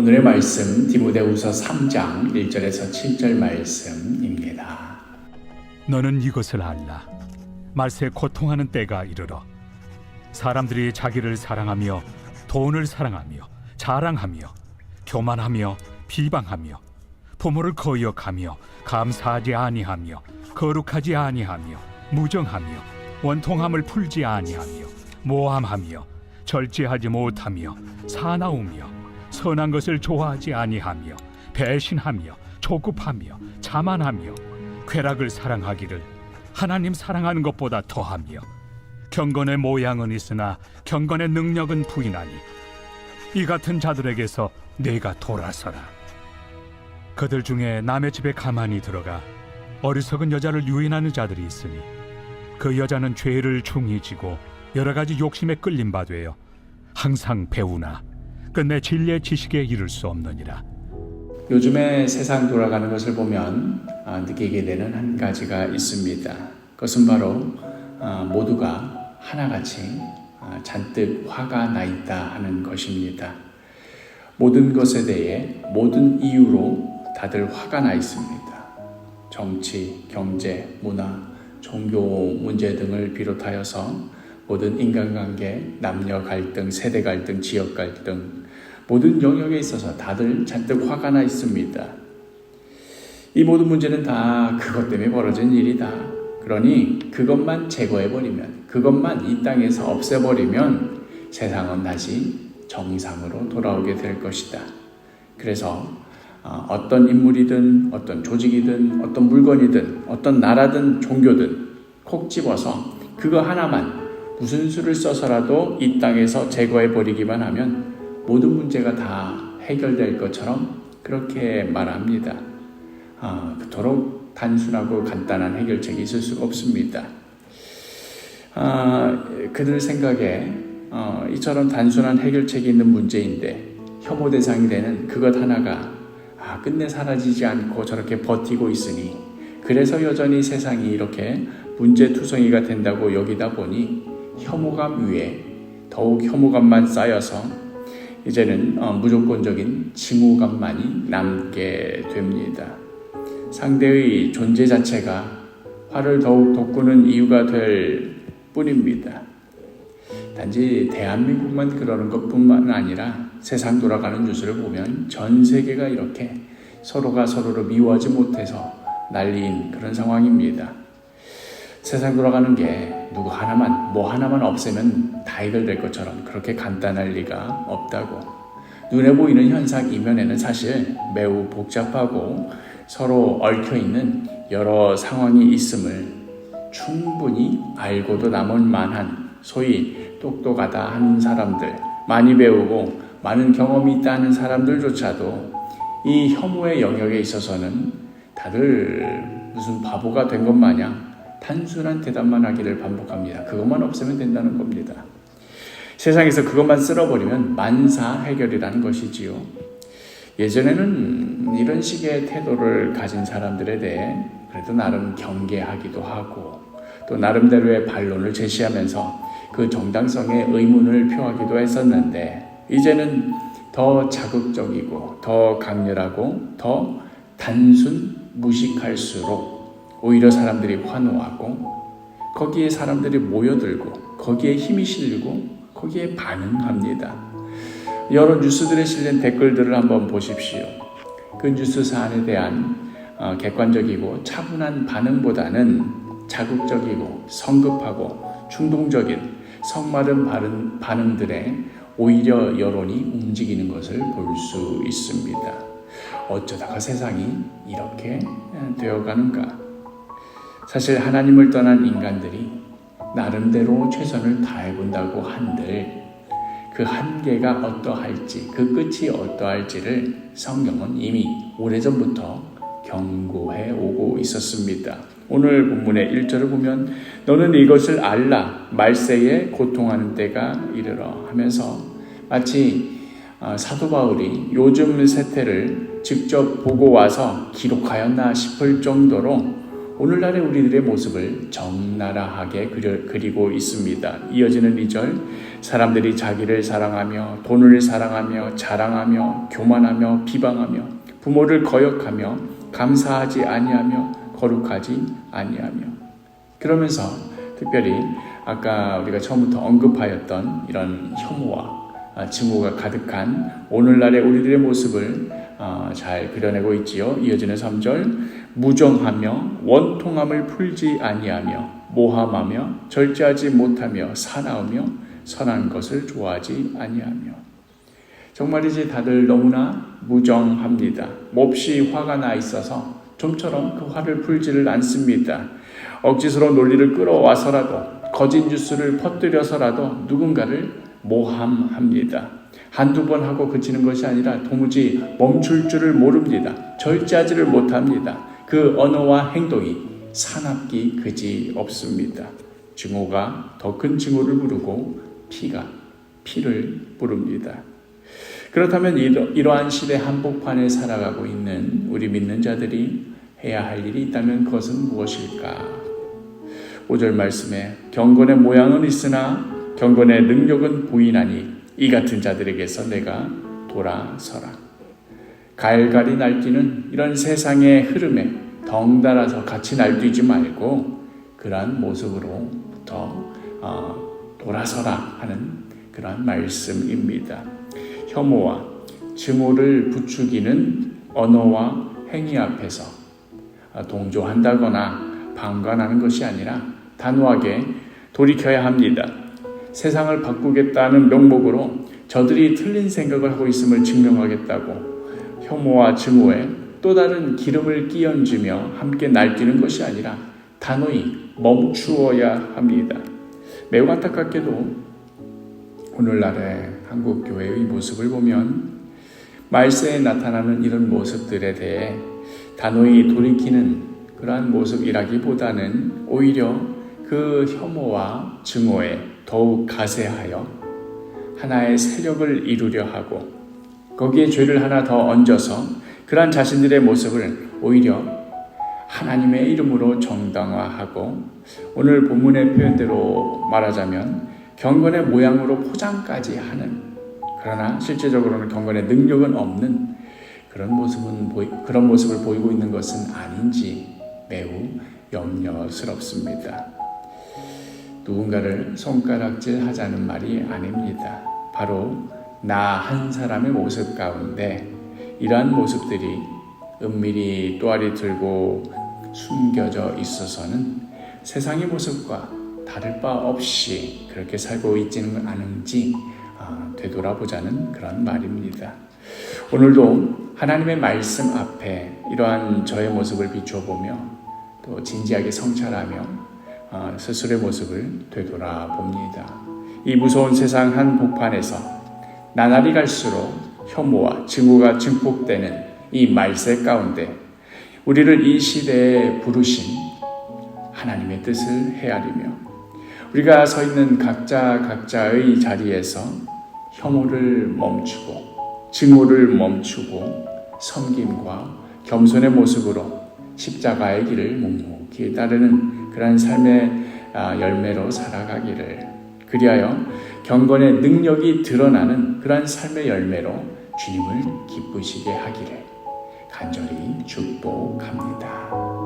오늘의 말씀 디모데후서 3장 1절에서 7절 말씀입니다. 너는 이것을 알라. 말세에 고통하는 때가 이르러 사람들이 자기를 사랑하며 돈을 사랑하며 자랑하며 교만하며 비방하며 부모를 거역하며 감사하지 아니하며 거룩하지 아니하며 무정하며 원통함을 풀지 아니하며 모함하며 절제하지 못하며 사나우며 선한 것을 좋아하지 아니하며 배신하며 조급하며 자만하며 쾌락을 사랑하기를 하나님 사랑하는 것보다 더하며 경건의 모양은 있으나 경건의 능력은 부인하니 이 같은 자들에게서 내가 돌아서라. 그들 중에 남의 집에 가만히 들어가 어리석은 여자를 유인하는 자들이 있으니 그 여자는 죄를 중히 지고 여러 가지 욕심에 끌린 바 되어 항상 배우나 끝내 진리의 지식에 이를 수 없느니라. 요즘에 세상 돌아가는 것을 보면 느끼게 되는 한 가지가 있습니다. 그것은 바로 모두가 하나같이 잔뜩 화가 나 있다 하는 것입니다. 모든 것에 대해 모든 이유로 다들 화가 나 있습니다. 정치, 경제, 문화, 종교 문제 등을 비롯하여서 모든 인간관계, 남녀 갈등, 세대 갈등, 지역 갈등 모든 영역에 있어서 다들 잔뜩 화가 나 있습니다. 이 모든 문제는 다 그것 때문에 벌어진 일이다. 그러니 그것만 제거해버리면, 그것만 이 땅에서 없애버리면 세상은 다시 정상으로 돌아오게 될 것이다. 그래서 어떤 인물이든 어떤 조직이든 어떤 물건이든 어떤 나라든 종교든 콕 집어서 그거 하나만 무슨 수를 써서라도 이 땅에서 제거해버리기만 하면 모든 문제가 다 해결될 것처럼 그렇게 말합니다. 그토록 단순하고 간단한 해결책이 있을 수가 없습니다. 그들 생각에 이처럼 단순한 해결책이 있는 문제인데 혐오 대상이 되는 그것 하나가 끝내 사라지지 않고 저렇게 버티고 있으니 그래서 여전히 세상이 이렇게 문제투성이가 된다고 여기다 보니 혐오감 위에 더욱 혐오감만 쌓여서 이제는 무조건적인 징후감만이 남게 됩니다. 상대의 존재 자체가 화를 더욱 돋구는 이유가 될 뿐입니다. 단지 대한민국만 그러는 것뿐만 아니라 세상 돌아가는 뉴스를 보면 전 세계가 이렇게 서로가 서로를 미워하지 못해서 난리인 그런 상황입니다. 세상 돌아가는 게 누구 하나만, 뭐 하나만 없애면 다 해결될 것처럼 그렇게 간단할 리가 없다고. 눈에 보이는 현상 이면에는 사실 매우 복잡하고 서로 얽혀있는 여러 상황이 있음을 충분히 알고도 남을 만한 소위 똑똑하다 하는 사람들, 많이 배우고 많은 경험이 있다는 사람들조차도 이 혐오의 영역에 있어서는 다들 무슨 바보가 된 것 마냥 단순한 대답만 하기를 반복합니다. 그것만 없애면 된다는 겁니다. 세상에서 그것만 쓸어버리면 만사 해결이라는 것이지요. 예전에는 이런 식의 태도를 가진 사람들에 대해 그래도 나름 경계하기도 하고 또 나름대로의 반론을 제시하면서 그 정당성에 의문을 표하기도 했었는데 이제는 더 자극적이고 더 강렬하고 더 단순 무식할수록 오히려 사람들이 환호하고 거기에 사람들이 모여들고 거기에 힘이 실리고 거기에 반응합니다. 여러 뉴스들에 실린 댓글들을 한번 보십시오. 그 뉴스 사안에 대한 객관적이고 차분한 반응보다는 자극적이고 성급하고 충동적인 성마른 반응들에 오히려 여론이 움직이는 것을 볼 수 있습니다. 어쩌다가 세상이 이렇게 되어가는가? 사실 하나님을 떠난 인간들이 나름대로 최선을 다해본다고 한들 그 한계가 어떠할지, 그 끝이 어떠할지를 성경은 이미 오래전부터 경고해 오고 있었습니다. 오늘 본문의 1절을 보면 너는 이것을 알라 말세에 고통하는 때가 이르러 하면서 마치 사도 바울이 요즘 세태를 직접 보고 와서 기록하였나 싶을 정도로 오늘날의 우리들의 모습을 적나라하게 그리고 있습니다. 이어지는 2절 사람들이 자기를 사랑하며 돈을 사랑하며 자랑하며 교만하며 비방하며 부모를 거역하며 감사하지 아니하며 거룩하지 아니하며. 그러면서 특별히 아까 우리가 처음부터 언급하였던 이런 혐오와 증오가 가득한 오늘날의 우리들의 모습을 잘 그려내고 있지요. 이어지는 3절, 무정하며 원통함을 풀지 아니하며 모함하며 절제하지 못하며 사나우며 선한 것을 좋아하지 아니하며. 정말이지 다들 너무나 무정합니다. 몹시 화가 나 있어서 좀처럼 그 화를 풀지를 않습니다. 억지스러운 논리를 끌어와서라도 거짓 뉴스를 퍼뜨려서라도 누군가를 모함합니다. 한두 번 하고 그치는 것이 아니라 도무지 멈출 줄을 모릅니다. 절제하지를 못합니다. 그 언어와 행동이 사납기 그지 없습니다. 증오가 더 큰 증오를 부르고 피가 피를 부릅니다. 그렇다면 이러한 시대 한복판에 살아가고 있는 우리 믿는 자들이 해야 할 일이 있다면 그것은 무엇일까? 5절 말씀에 경건의 모양은 있으나 경건의 능력은 부인하니 이 같은 자들에게서 내가 돌아서라. 갈갈이 날뛰는 이런 세상의 흐름에 덩달아서 같이 날뛰지 말고 그러한 모습으로부터 돌아서라 하는 그러한 말씀입니다. 혐오와 증오를 부추기는 언어와 행위 앞에서 동조한다거나 방관하는 것이 아니라 단호하게 돌이켜야 합니다. 세상을 바꾸겠다는 명목으로 저들이 틀린 생각을 하고 있음을 증명하겠다고 혐오와 증오에 또 다른 기름을 끼얹으며 함께 날뛰는 것이 아니라 단호히 멈추어야 합니다. 매우 안타깝게도 오늘날의 한국 교회의 모습을 보면 말세에 나타나는 이런 모습들에 대해 단호히 돌이키는 그러한 모습이라기보다는 오히려 그 혐오와 증오에 더욱 가세하여 하나의 세력을 이루려 하고 거기에 죄를 하나 더 얹어서 그러한 자신들의 모습을 오히려 하나님의 이름으로 정당화하고 오늘 본문의 표현대로 말하자면 경건의 모양으로 포장까지 하는, 그러나 실제적으로는 경건의 능력은 없는 그런 모습을 보이고 있는 것은 아닌지 매우 염려스럽습니다. 누군가를 손가락질 하자는 말이 아닙니다. 바로 나 한 사람의 모습 가운데 이러한 모습들이 은밀히 또아리 들고 숨겨져 있어서는 세상의 모습과 다를 바 없이 그렇게 살고 있지는 않은지 되돌아보자는 그런 말입니다. 오늘도 하나님의 말씀 앞에 이러한 저의 모습을 비춰보며 또 진지하게 성찰하며 스스로의 모습을 되돌아봅니다. 이 무서운 세상 한복판에서 나날이 갈수록 혐오와 증오가 증폭되는 이 말세 가운데 우리를 이 시대에 부르신 하나님의 뜻을 헤아리며 우리가 서 있는 각자의 자리에서 혐오를 멈추고 증오를 멈추고 섬김과 겸손의 모습으로 십자가의 길을 묵묵히 따르는 그러한 삶의 열매로 살아가기를, 그리하여 경건의 능력이 드러나는 그러한 삶의 열매로 주님을 기쁘시게 하기를 간절히 축복합니다.